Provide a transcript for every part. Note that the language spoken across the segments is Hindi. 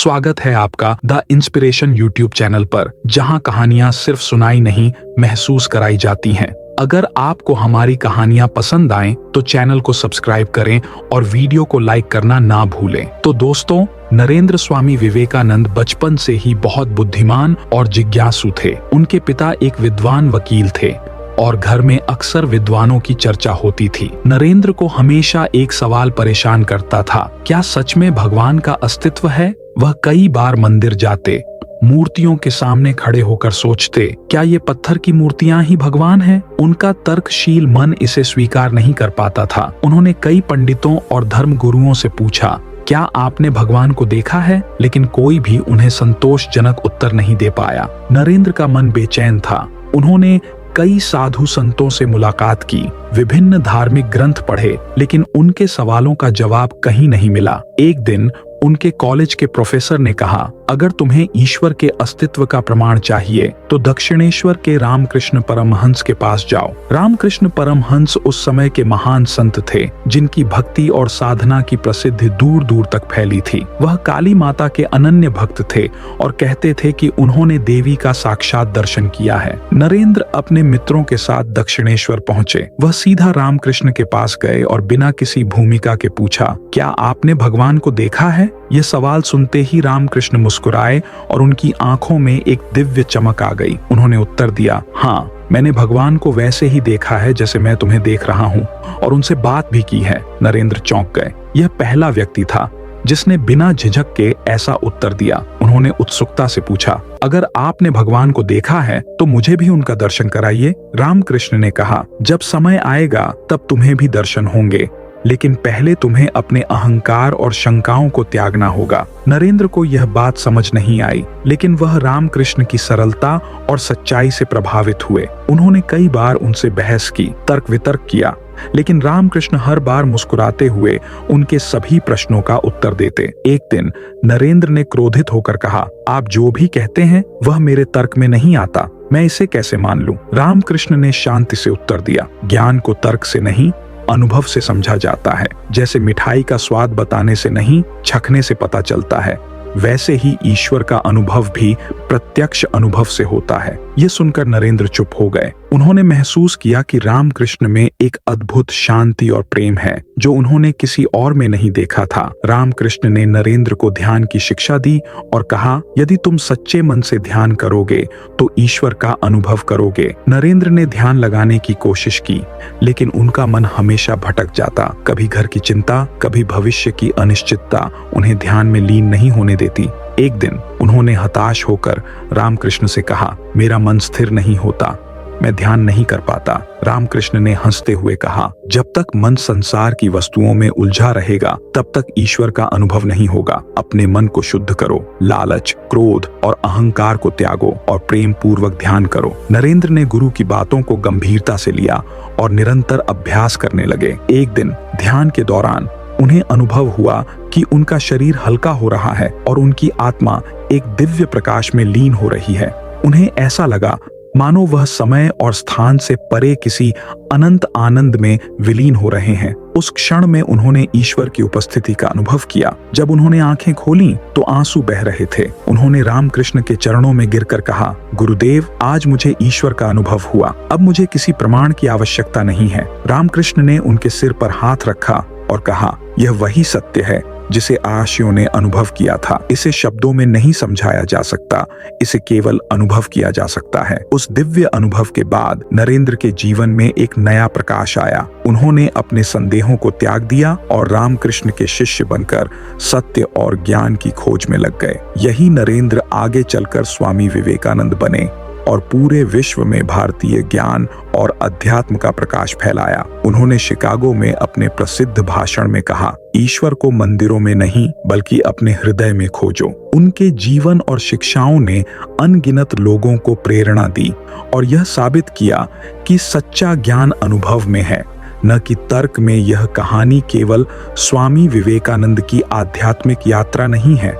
स्वागत है आपका द इंस्पिरेशन यूट्यूब चैनल पर, जहां कहानियां सिर्फ सुनाई नहीं महसूस कराई जाती हैं। अगर आपको हमारी कहानियां पसंद आएं तो चैनल को सब्सक्राइब करें और वीडियो को लाइक करना ना भूलें। तो दोस्तों, नरेंद्र स्वामी विवेकानंद बचपन से ही बहुत बुद्धिमान और जिज्ञासु थे। उनके पिता एक विद्वान वकील थे और घर में अक्सर विद्वानों की चर्चा होती थी। नरेंद्र को हमेशा एक सवाल परेशान करता था, क्या सच में भगवान का अस्तित्व है? वह कई बार मंदिर जाते, मूर्तियों के सामने खड़े होकर सोचते, क्या ये पत्थर की मूर्तियां ही भगवान हैं? उनका तर्कशील मन इसे स्वीकार नहीं कर पाता था। उन्होंने कई पंडितों और धर्म गुरुओं से पूछा, क्या आपने भगवान को देखा है? लेकिन कोई भी उन्हें संतोषजनक उत्तर नहीं दे पाया। नरेंद्र का मन बेचैन था। उन्होंने कई साधु संतों से मुलाकात की, विभिन्न धार्मिक ग्रंथ पढ़े, लेकिन उनके सवालों का जवाब कहीं नहीं मिला। एक दिन उनके कॉलेज के प्रोफेसर ने कहा, अगर तुम्हें ईश्वर के अस्तित्व का प्रमाण चाहिए तो दक्षिणेश्वर के रामकृष्ण परमहंस के पास जाओ। रामकृष्ण परमहंस उस समय के महान संत थे, जिनकी भक्ति और साधना की प्रसिद्धि दूर दूर तक फैली थी। वह काली माता के अनन्य भक्त थे और कहते थे कि उन्होंने देवी का साक्षात दर्शन किया है। नरेंद्र अपने मित्रों के साथ दक्षिणेश्वर पहुंचे। वह सीधा रामकृष्ण के पास गए और बिना किसी भूमिका के पूछा, क्या आपने भगवान को देखा है? यह सवाल सुनते ही रामकृष्ण मुस्कुराए और उनकी आंखों में एक दिव्य चमक आ गई। उन्होंने उत्तर दिया, हाँ, मैंने भगवान को वैसे ही देखा है जैसे मैं तुम्हें देख रहा हूँ, और उनसे बात भी की है। नरेंद्र चौंक गए। यह पहला व्यक्ति था जिसने बिना झिझक के ऐसा उत्तर दिया। उन्होंने उत्सुकता से पूछा, अगर आपने भगवान को देखा है तो मुझे भी उनका दर्शन कराइए। रामकृष्ण ने कहा, जब समय आएगा तब तुम्हें भी दर्शन होंगे, लेकिन पहले तुम्हें अपने अहंकार और शंकाओं को त्यागना होगा। नरेंद्र को यह बात समझ नहीं आई, लेकिन वह रामकृष्ण की सरलता और सच्चाई से प्रभावित हुए। उन्होंने कई बार उनसे बहस की, तर्क वितर्क किया, लेकिन रामकृष्ण हर बार मुस्कुराते हुए उनके सभी प्रश्नों का उत्तर देते। एक दिन नरेंद्र ने क्रोधित होकर कहा, आप जो भी कहते हैं वह मेरे तर्क में नहीं आता, मैं इसे कैसे मान लूं? रामकृष्ण ने शांति से उत्तर दिया, ज्ञान को तर्क से नहीं, अनुभव से समझा जाता है। जैसे मिठाई का स्वाद बताने से नहीं, चखने से पता चलता है, वैसे ही ईश्वर का अनुभव भी प्रत्यक्ष अनुभव से होता है। यह सुनकर नरेंद्र चुप हो गए। उन्होंने महसूस किया कि रामकृष्ण में एक अद्भुत शांति और प्रेम है, जो उन्होंने किसी और में नहीं देखा था। रामकृष्ण ने नरेंद्र को ध्यान की शिक्षा दी और कहा, यदि तुम सच्चे मन से ध्यान करोगे तो ईश्वर का अनुभव करोगे। नरेंद्र ने ध्यान लगाने की कोशिश की, लेकिन उनका मन हमेशा भटक जाता। कभी घर की चिंता, कभी भविष्य की अनिश्चितता उन्हें ध्यान में लीन नहीं होने देती। एक दिन उन्होंने हताश होकर रामकृष्ण से कहा, मेरा मन स्थिर नहीं होता, मैं ध्यान नहीं कर पाता। रामकृष्ण ने हंसते हुए कहा, जब तक मन संसार की वस्तुओं में उलझा रहेगा तब तक ईश्वर का अनुभव नहीं होगा। अपने मन को शुद्ध करो, लालच, क्रोध और अहंकार को त्यागो और प्रेम पूर्वक ध्यान करो। नरेंद्र ने गुरु की बातों को गंभीरता से लिया और निरंतर अभ्यास करने लगे। एक दिन ध्यान के दौरान उन्हें अनुभव हुआ कि उनका शरीर हल्का हो रहा है और उनकी आत्मा एक दिव्य प्रकाश में लीन हो रही है। उन्हें ऐसा लगा मानो वह समय और स्थान से परे किसी अनंत आनंद में विलीन हो रहे हैं। उस क्षण में उन्होंने ईश्वर की उपस्थिति का अनुभव किया। जब उन्होंने आंखें खोलीं तो आंसू बह रहे थे। उन्होंने रामकृष्ण के चरणों में गिरकर कहा, गुरुदेव, आज मुझे ईश्वर का अनुभव हुआ। अब मुझे किसी प्रमाण की आवश्यकता नहीं है। रामकृष्ण ने उनके सिर पर हाथ रखा और कहा, यह वही सत्य है जिसे आशियों ने अनुभव किया था। इसे शब्दों में नहीं समझाया जा सकता, इसे केवल अनुभव किया जा सकता है। उस दिव्य अनुभव के बाद नरेंद्र के जीवन में एक नया प्रकाश आया। उन्होंने अपने संदेहों को त्याग दिया और रामकृष्ण के शिष्य बनकर सत्य और ज्ञान की खोज में लग गए। यही नरेंद्र आगे चलकर स्वामी विवेकानंद बने और पूरे विश्व में भारतीय ज्ञान और अध्यात्म का प्रकाश फैलाया। उन्होंने शिकागो में अपने प्रसिद्ध भाषण में कहा, ईश्वर को मंदिरों में नहीं बल्कि अपने हृदय में खोजो। उनके जीवन और शिक्षाओं ने अनगिनत लोगों को प्रेरणा दी और यह साबित किया कि सच्चा ज्ञान अनुभव में है, न कि तर्क में। यह कहानी केवल स्वामी विवेकानंद की आध्यात्मिक यात्रा नहीं है,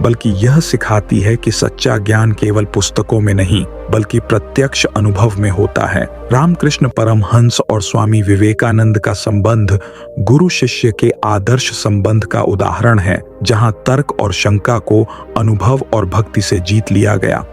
बल्कि यह सिखाती है कि सच्चा ज्ञान केवल पुस्तकों में नहीं बल्कि प्रत्यक्ष अनुभव में होता है। रामकृष्ण परमहंस और स्वामी विवेकानंद का संबंध गुरु शिष्य के आदर्श संबंध का उदाहरण है, जहां तर्क और शंका को अनुभव और भक्ति से जीत लिया गया।